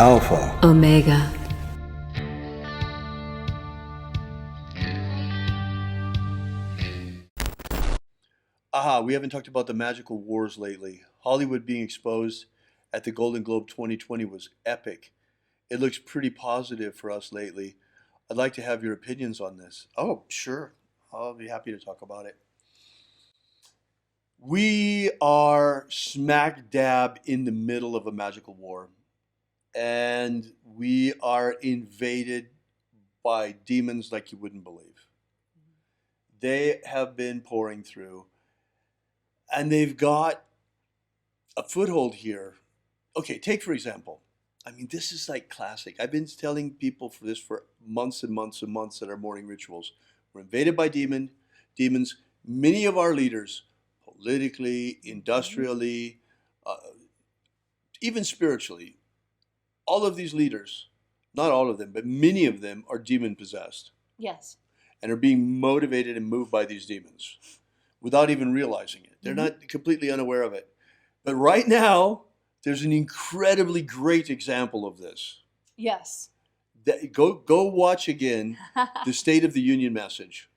Alpha Omega. Aha, we haven't talked about the magical wars lately. Hollywood being exposed at the Golden Globe 2020 was epic. It looks pretty positive for us lately. I'd like to have your opinions on this. Oh, sure. I'll be happy to talk about it. We are smack dab in the middle of a magical war, and we are invaded by demons like you wouldn't believe. They have been pouring through, and they've got a foothold here. Okay, take for example, I mean, this is like classic. I've been telling people for this for months and months and months at our morning rituals. We're invaded by demons. Many of our leaders, politically, industrially, even spiritually, all of these leaders, not all of them, but many of them are demon possessed. Yes. And are being motivated and moved by these demons without even realizing it. They're not completely unaware of it. But right now, there's an incredibly great example of this. Yes. Go watch again the State of the Union message.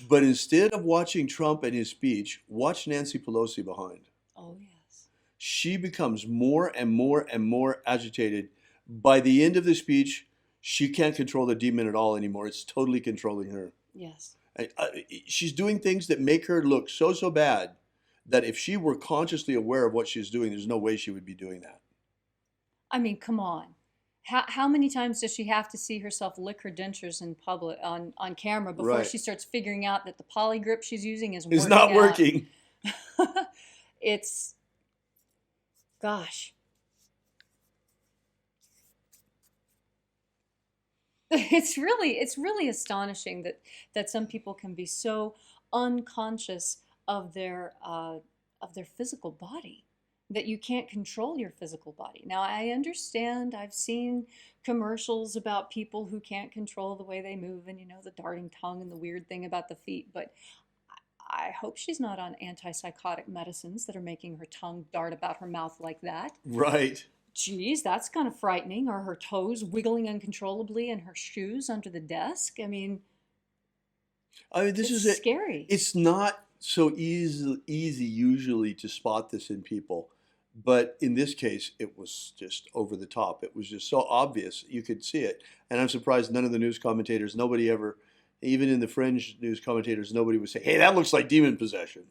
But instead of watching Trump and his speech, watch Nancy Pelosi behind. Oh, yes. She becomes more and more and more agitated. By the end of the speech, she can't control the demon at all anymore. It's totally controlling her. Yes. She's doing things that make her look so bad that if she were consciously aware of what she's doing, there's no way she would be doing that. I mean, come on. How many times does she have to see herself lick her dentures in public on camera before Right. she starts figuring out that the poly grip she's using is It's not working. It's, gosh. It's really astonishing that some people can be so unconscious of their physical body, that you can't control your physical body. Now, I understand, I've seen commercials about people who can't control the way they move, and the darting tongue and the weird thing about the feet, but I hope she's not on antipsychotic medicines that are making her tongue dart about her mouth like that. Right. Geez, that's kind of frightening. Or her toes wiggling uncontrollably in her shoes under the desk. I mean, This is it. Scary. It's not so easy usually to spot this in people. But in this case, it was just over the top. It was just so obvious. You could see it. And I'm surprised none of the news commentators, nobody ever, even in the fringe news commentators, nobody would say, hey, that looks like demon possession.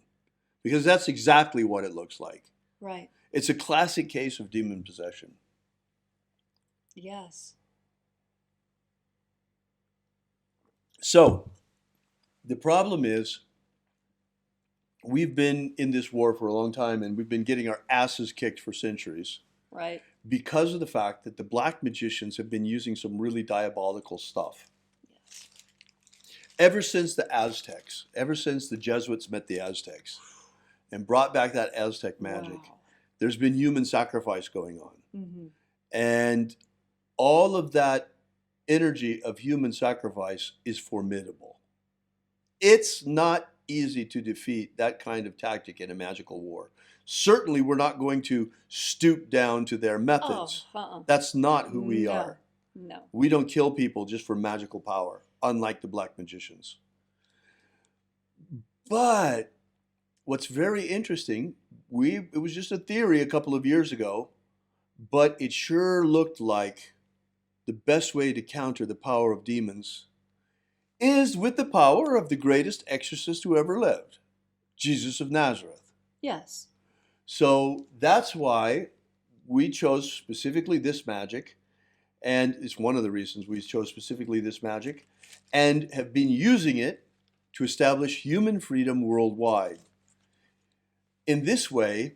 Because that's exactly what it looks like. Right. It's a classic case of demon possession. Yes. So, the problem is, we've been in this war for a long time, and we've been getting our asses kicked for centuries Right. because of the fact that the black magicians have been using some really diabolical stuff. Yes. Ever since the Aztecs, ever since the Jesuits met the Aztecs and brought back that Aztec magic, Wow. there's been human sacrifice going on. Mm-hmm. And all of that energy of human sacrifice is formidable. It's not easy to defeat that kind of tactic in a magical war. Certainly, we're not going to stoop down to their methods. That's not who we are. No. We don't kill people just for magical power, unlike the black magicians. But what's very interesting, it was just a theory a couple of years ago, but it sure looked like the best way to counter the power of demons is with the power of the greatest exorcist who ever lived, Jesus of Nazareth. Yes. So that's why we chose specifically this magic, and it's one of the reasons we chose specifically this magic, and have been using it to establish human freedom worldwide. In this way,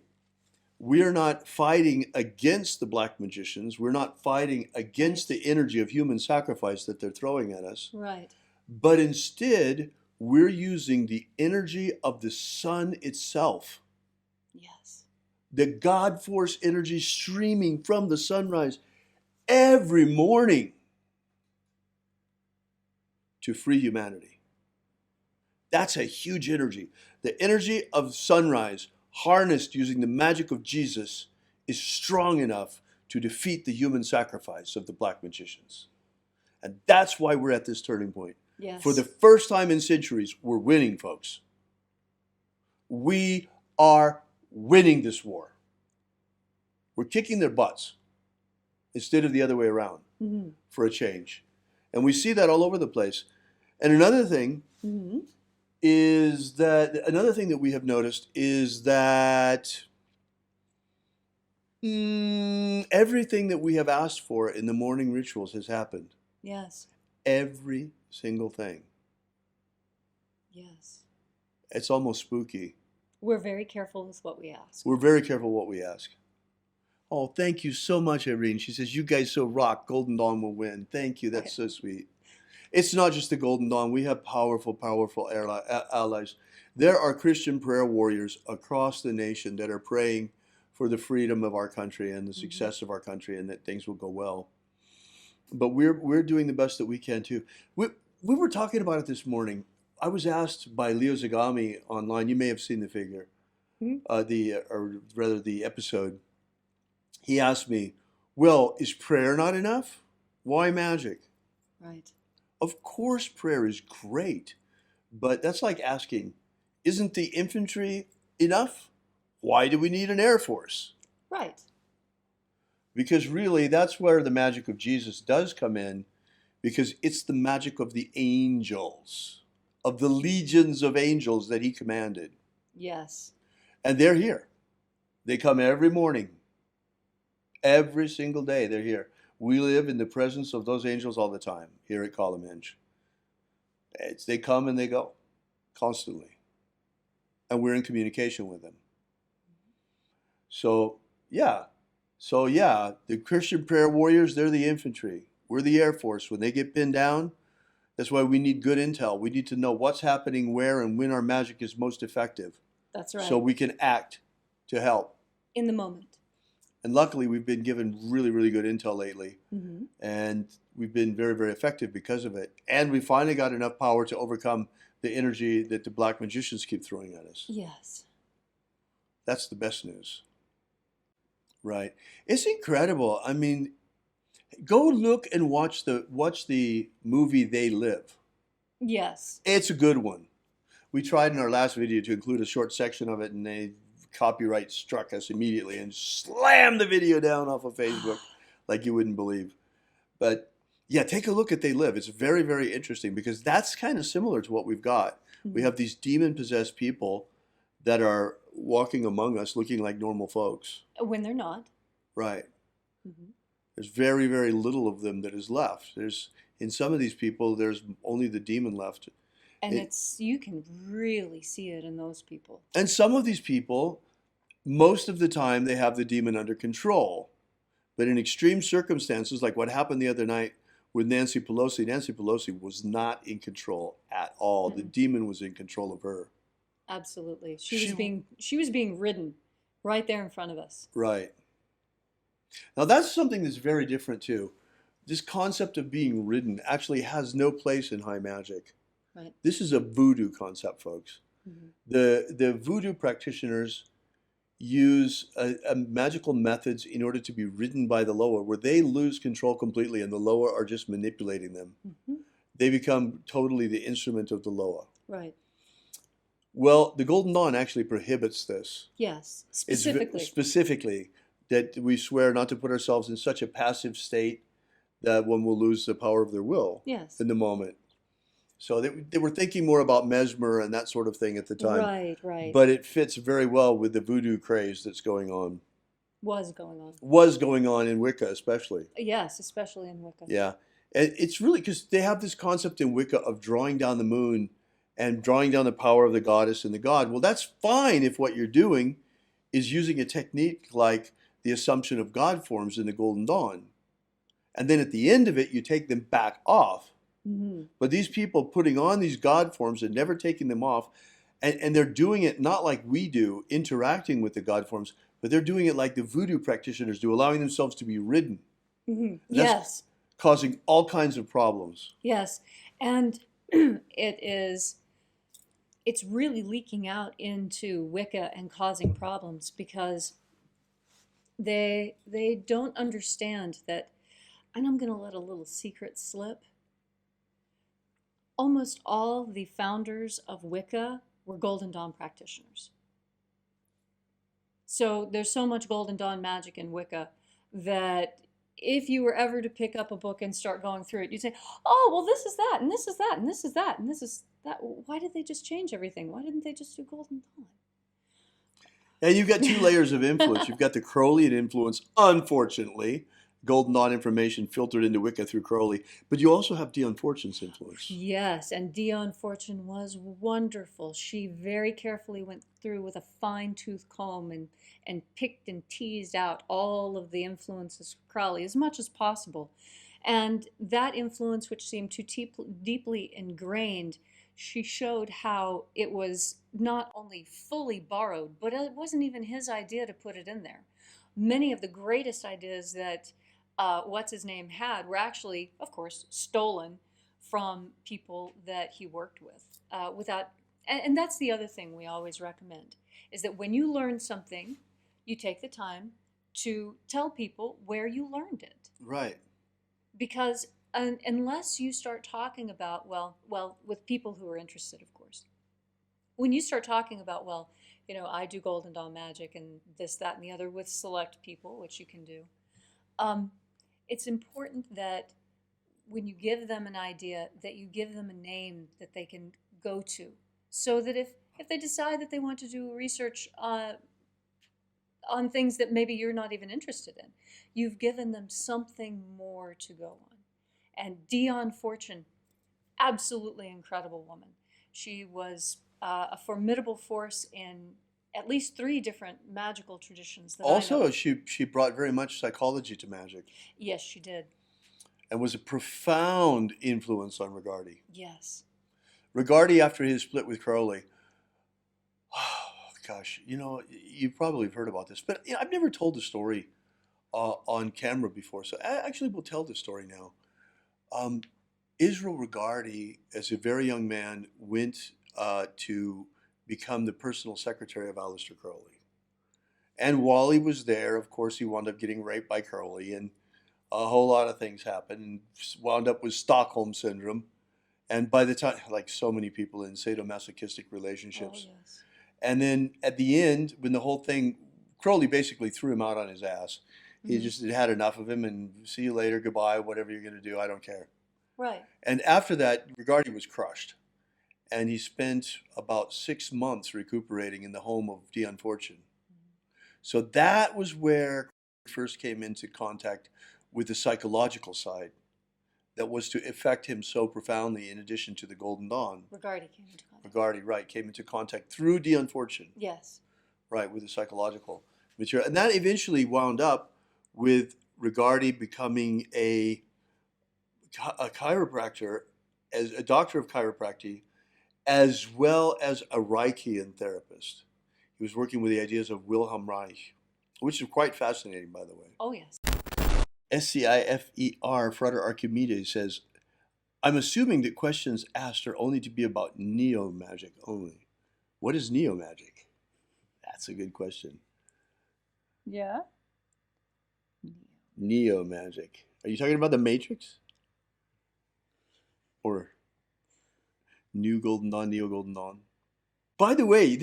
we are not fighting against the black magicians. We're not fighting against the energy of human sacrifice that they're throwing at us. Right. But instead, we're using the energy of the sun itself. Yes. The God force energy streaming from the sunrise every morning to free humanity. That's a huge energy. The energy of sunrise, harnessed using the magic of Jesus, is strong enough to defeat the human sacrifice of the black magicians. And that's why we're at this turning point. Yes. For the first time in centuries, we're winning, folks. We are winning this war. We're kicking their butts instead of the other way around for a change. And we see that all over the place. And another thing is that, another thing that we have noticed is that everything that we have asked for in the morning rituals has happened. Yes. Every single thing. Yes. It's almost spooky. We're very careful with what we ask. We're very careful what we ask. Oh, thank you so much, Irene. She says, you guys so rock. Golden Dawn will win. Thank you. That's so sweet. It's not just the Golden Dawn. We have powerful, powerful allies. There are Christian prayer warriors across the nation that are praying for the freedom of our country and the success of our country, and that things will go well. But we're doing the best that we can too. We were talking about it this morning. I was asked by Leo Zagami online. You may have seen the figure, the episode. He asked me, "Well, is prayer not enough? Why magic?" Right. Of course, prayer is great, but that's like asking, "Isn't the infantry enough? Why do we need an air force?" Right. Because really, that's where the magic of Jesus does come in, because it's the magic of the angels, of the legions of angels that he commanded. Yes. And they're here. They come every morning. Every single day they're here. We live in the presence of those angels all the time here at Columenge. They come and they go constantly. And we're in communication with them. So yeah, the Christian prayer warriors, they're the infantry. We're the Air Force. When they get pinned down, that's why we need good intel. We need to know what's happening where and when our magic is most effective. That's right. So we can act to help. In the moment. And luckily, we've been given really, really good intel lately. And we've been very, very effective because of it. And we finally got enough power to overcome the energy that the black magicians keep throwing at us. Yes. That's the best news. Right. It's incredible. I mean, go look and watch the movie They Live. Yes. It's a good one. We tried in our last video to include a short section of it, and they copyright struck us immediately and slammed the video down off of Facebook like you wouldn't believe. But yeah, take a look at They Live. It's very, very interesting because that's kind of similar to what we've got. We have these demon-possessed people that are walking among us looking like normal folks. When they're not. Right. There's very, very little of them that is left. In some of these people, there's only the demon left. And you can really see it in those people. And some of these people, most of the time, they have the demon under control. But in extreme circumstances, like what happened the other night with Nancy Pelosi was not in control at all. The demon was in control of her. Absolutely. She was being ridden right there in front of us. Right. Now that's something that's very different too. This concept of being ridden actually has no place in high magic. Right. This is a voodoo concept, folks. The voodoo practitioners use magical methods in order to be ridden by the lower, where they lose control completely and the lower are just manipulating them. They become totally the instrument of the lower. Right. Well, the Golden Dawn actually prohibits this. Yes, specifically. Specifically, that we swear not to put ourselves in such a passive state that one will lose the power of their will in the moment. So they were thinking more about mesmer and that sort of thing at the time. Right, right. But it fits very well with the voodoo craze that's going on. Was going on. Was going on in Wicca, especially. Yes, especially in Wicca. Yeah. And it's really because they have this concept in Wicca of drawing down the moon and drawing down the power of the goddess and the god. Well, that's fine if what you're doing is using a technique like the Assumption of God forms in the Golden Dawn. And then at the end of it, you take them back off. But these people putting on these God forms and never taking them off, and they're doing it not like we do, interacting with the God forms, but they're doing it like the voodoo practitioners do, allowing themselves to be ridden. Yes. Causing all kinds of problems. Yes. And it's really leaking out into Wicca and causing problems because They don't understand that, and I'm going to let a little secret slip. Almost all the founders of Wicca were Golden Dawn practitioners. So there's so much Golden Dawn magic in Wicca that if you were ever to pick up a book and start going through it, you'd say, oh, well, this is that, and this is that, and this is that, and this is that. Why did they just change everything? Why didn't they just do Golden Dawn? And you've got two layers of influence. You've got the Crowleyan influence, unfortunately, Golden Dawn information filtered into Wicca through Crowley, but you also have Dion Fortune's influence. Yes, and Dion Fortune was wonderful. She very carefully went through with a fine-tooth comb and picked and teased out all of the influences of Crowley as much as possible. And that influence, which seemed too deeply ingrained, she showed how it was not only fully borrowed, but it wasn't even his idea to put it in there. Many of the greatest ideas that what's his name had were actually, of course, stolen from people that he worked with. And that's the other thing we always recommend, is that when you learn something, you take the time to tell people where you learned it. Right. Because unless you start talking about, well, with people who are interested, of course, when you start talking about, well, I do Golden Dawn magic and this, that, and the other with select people, which you can do, it's important that when you give them an idea, that you give them a name that they can go to, so that if they decide that they want to do research on things that maybe you're not even interested in, you've given them something more to go on. And Dion Fortune, absolutely incredible woman. She was a formidable force in at least 3 different magical traditions that I know. Also, she brought very much psychology to magic. Yes, she did. And was a profound influence on Rigardi. Yes. Rigardi, after his split with Crowley, oh gosh, you probably have heard about this, but I've never told the story on camera before, so I actually will tell the story now. Israel Rigardi, as a very young man, went to become the personal secretary of Aleister Crowley. And while he was there, of course, he wound up getting raped by Crowley, and a whole lot of things happened, and wound up with Stockholm Syndrome. And by the time, like so many people in sadomasochistic relationships. Oh, yes. And then at the end, when the whole thing, Crowley basically threw him out on his ass. He just had enough of him, and see you later, goodbye, whatever you're going to do, I don't care. Right. And after that, Rigardi was crushed. And he spent about 6 months recuperating in the home of Dion Fortune. So that was where he first came into contact with the psychological side that was to affect him so profoundly, in addition to the Golden Dawn. Rigardi came into contact. Rigardi, right, came into contact through Dion Fortune. Yes. Right, with the psychological material. And that eventually wound up with Rigardi becoming a chiropractor, as a doctor of chiropractic, as well as a Reichian therapist. He was working with the ideas of Wilhelm Reich, which is quite fascinating, by the way. Oh, yes. SCIFER, Frater Archimedes, says, I'm assuming that questions asked are only to be about neo-magic only. What is neo-magic? That's a good question. Yeah. Neo-magic. Are you talking about the Matrix? Or New Golden Dawn, Neo Golden Dawn? By the way,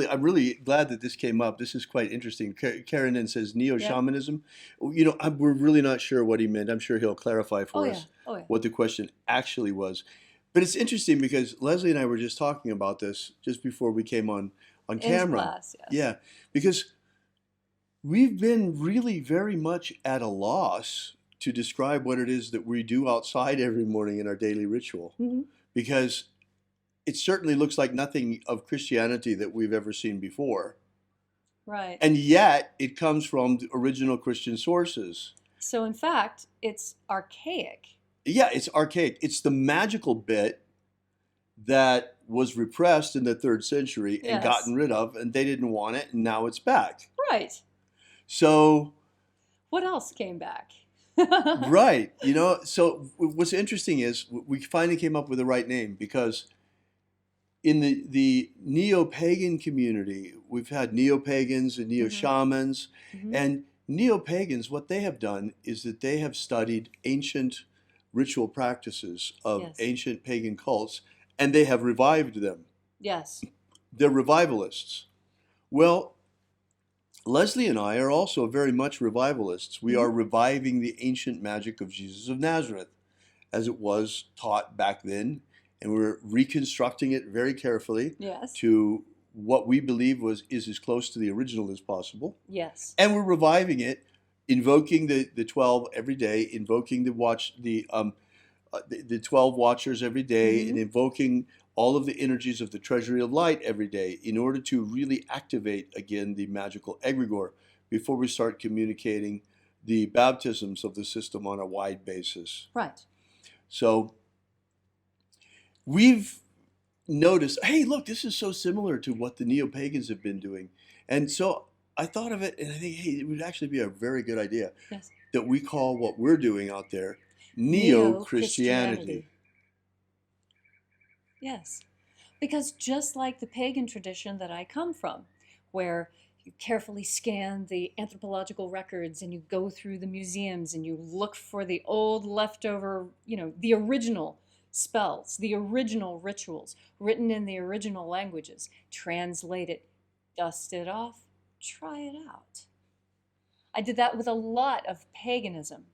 I'm really glad that this came up. This is quite interesting. Karen then says neo-shamanism. Yeah. We're really not sure what he meant. I'm sure he'll clarify for us what the question actually was. But it's interesting because Leslie and I were just talking about this just before we came on camera. Class, yes. Yeah, because we've been really very much at a loss to describe what it is that we do outside every morning in our daily ritual. Mm-hmm. Because it certainly looks like nothing of Christianity that we've ever seen before. Right. And yet it comes from the original Christian sources. So in fact, it's archaic. Yeah, it's archaic. It's the magical bit that was repressed in the 3rd century and gotten rid of, and they didn't want it, and now it's back. Right. So what else came back? Right. So what's interesting is we finally came up with the right name, because in the neo-pagan community, we've had neo-pagans and neo-shamans, and Neo-pagans, what they have done is that they have studied ancient ritual practices of Yes. ancient pagan cults, and they have revived them. Yes. They're revivalists. Well, Leslie and I are also very much revivalists. We are reviving the ancient magic of Jesus of Nazareth as it was taught back then, and we're reconstructing it very carefully Yes. to what we believe is as close to the original as possible. Yes. And we're reviving it, invoking the 12 every day, invoking the 12 watchers every day, and invoking all of the energies of the treasury of light every day in order to really activate again the magical egregore before we start communicating the baptisms of the system on a wide basis. Right. So we've noticed, hey, look, this is so similar to what the neo-pagans have been doing. And so I thought of it, and I think, hey, it would actually be a very good idea Yes. that we call what we're doing out there Neo-Christianity. Yes. Because just like the pagan tradition that I come from, where you carefully scan the anthropological records and you go through the museums and you look for the old leftover, the original spells, the original rituals written in the original languages, translate it, dust it off, try it out. I did that with a lot of paganism.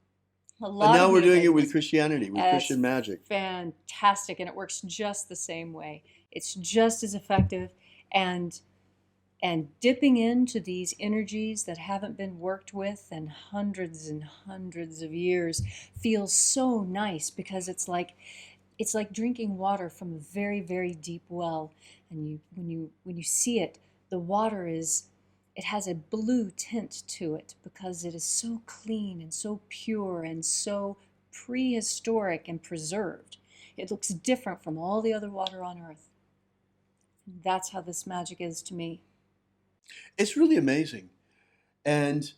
And now we're doing it with Christianity, with It's Christian magic. fantastic, and it works just the same way. It's just as effective, and dipping into these energies that haven't been worked with in hundreds and hundreds of years feels so nice, because it's like drinking water from a very, very deep well. And when you see it, the water it has a blue tint to it because it is so clean and so pure and so prehistoric and preserved. It looks different from all the other water on earth. That's how this magic is to me. It's really amazing. And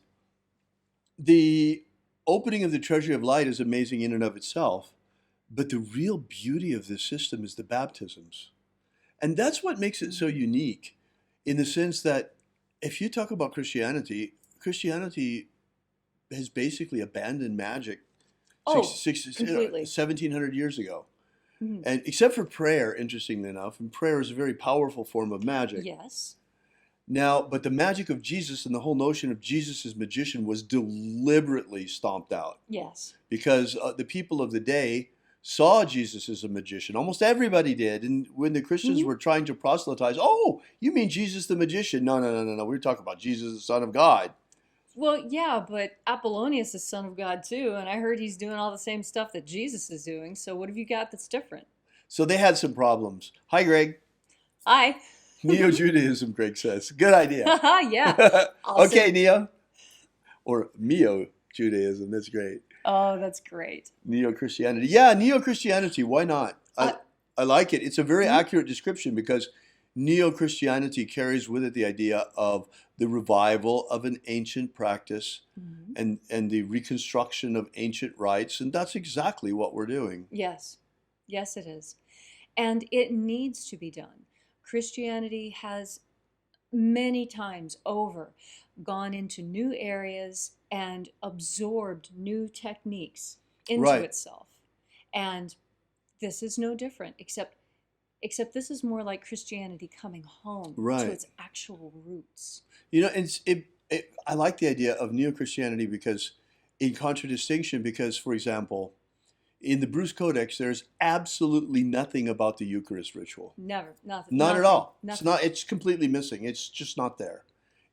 the opening of the treasury of light is amazing in and of itself. But the real beauty of this system is the baptisms. And that's what makes it so unique, in the sense that if you talk about Christianity has basically abandoned magic completely. 1,700 years ago. And except for prayer, interestingly enough, and prayer is a very powerful form of magic. Yes. Now, but the magic of Jesus and the whole notion of Jesus as magician was deliberately stomped out. Yes. Because the people of the day saw Jesus as a magician. Almost everybody did. And when the Christians were trying to proselytize, oh, you mean Jesus the magician? No. We're talking about Jesus, the Son of God. Well, yeah, but Apollonius is Son of God too, and I heard he's doing all the same stuff that Jesus is doing. So what have you got that's different? So they had some problems. Hi, Greg. Hi. Neo-Judaism, Greg says. Good idea. Yeah. Okay, Neo. Or Meo-Judaism. That's great. Oh, that's great. Neo-Christianity. Yeah, Neo-Christianity. Why not? I like it. It's a very accurate description, because Neo-Christianity carries with it the idea of the revival of an ancient practice and the reconstruction of ancient rites. And that's exactly what we're doing. Yes. Yes, it is. And it needs to be done. Christianity has many times over gone into new areas and absorbed new techniques into itself. And this is no different, except this is more like Christianity coming home to its actual roots. I like the idea of Neo-Christianity because, in contradistinction, because, for example, in the Bruce Codex, there's absolutely nothing about the Eucharist ritual. Never, nothing. Not at all. Nothing. It's completely missing. It's just not there.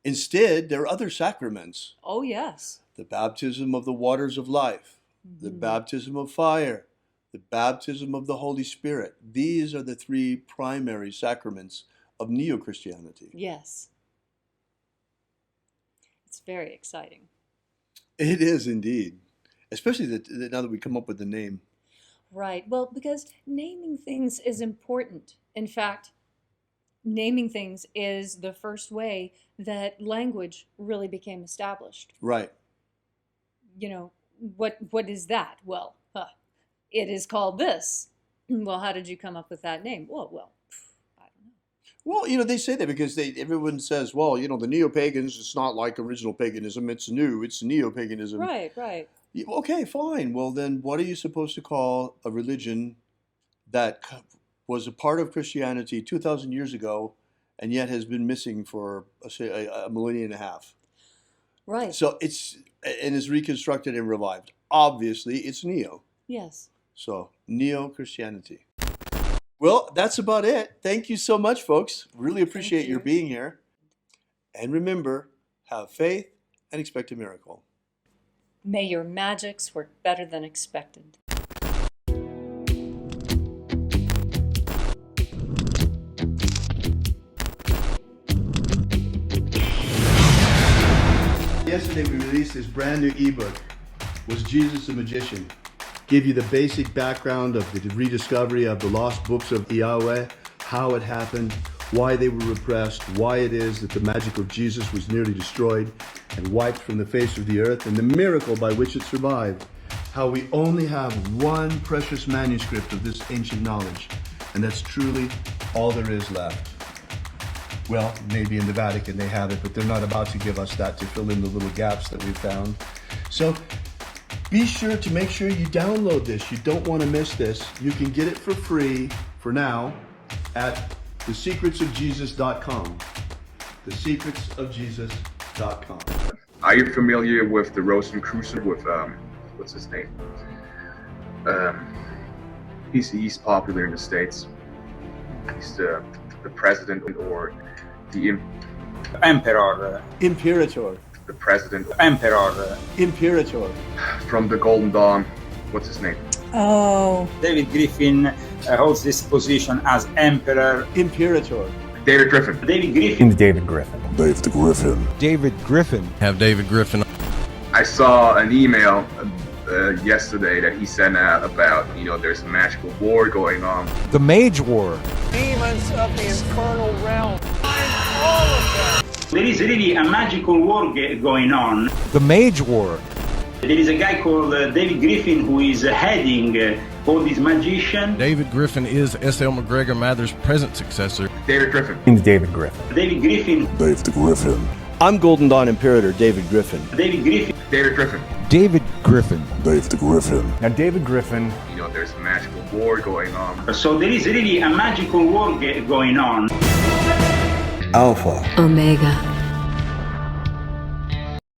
Instead, there are other sacraments. Oh, yes. The baptism of the waters of life, the baptism of fire, the baptism of the Holy Spirit. These are the three primary sacraments of Neo-Christianity. Yes. It's very exciting. It is indeed. Especially now that we come up with the name. Right. Well, because naming things is important. In fact, naming things is the first way that language really became established. Right. What is that? Well, it is called this. Well, how did you come up with that name? Well, I don't know. Well, they say that because everyone says, well, the neo-pagans, it's not like original paganism, it's new, it's neo-paganism. Right, right. Okay, fine. Well, then what are you supposed to call a religion that was a part of Christianity 2,000 years ago and yet has been missing for, say, a millennia and a half? Right. So and is reconstructed and revived. Obviously, it's neo. Yes. So, neo-Christianity. Well, that's about it. Thank you so much, folks. Really appreciate your being here. And remember, have faith and expect a miracle. May your magics work better than expected. Yesterday we released this brand new ebook, Was Jesus a Magician? Give you the basic background of the rediscovery of the lost books of Yahweh, how it happened, why they were repressed, why it is that the magic of Jesus was nearly destroyed and wiped from the face of the earth, and the miracle by which it survived. How we only have one precious manuscript of this ancient knowledge, and that's truly all there is left. Well, maybe in the Vatican they have it, but they're not about to give us that to fill in the little gaps that we've found. So be sure to make sure you download this. You don't want to miss this. You can get it for free for now at thesecretsofjesus.com. Thesecretsofjesus.com. Are you familiar with the Rosicrucian with what's his name? He's popular in the States. He's the president or the Emperor. Imperator. The president. Emperor. Imperator. From the Golden Dawn. What's his name? Oh. David Griffin holds this position as Emperor. Imperator. David Griffin. David Griffin. David Griffin. David Griffin. David Griffin. Have David Griffin. I saw an email yesterday that he sent out about, there's a magical war going on. The Mage War. Demons of the infernal realm. Find all of them. There is really a magical war going on. The Mage War. There is a guy called David Griffin who is heading all these magicians. David Griffin is S.L. McGregor Mather's present successor. David Griffin. David Griffin. David Griffin. David Griffin. I'm Golden Dawn Imperator David Griffin. David Griffin. David Griffin. David Griffin. David Griffin. Now David Griffin. There's a magical war going on. So there is really a magical war going on. Alpha Omega.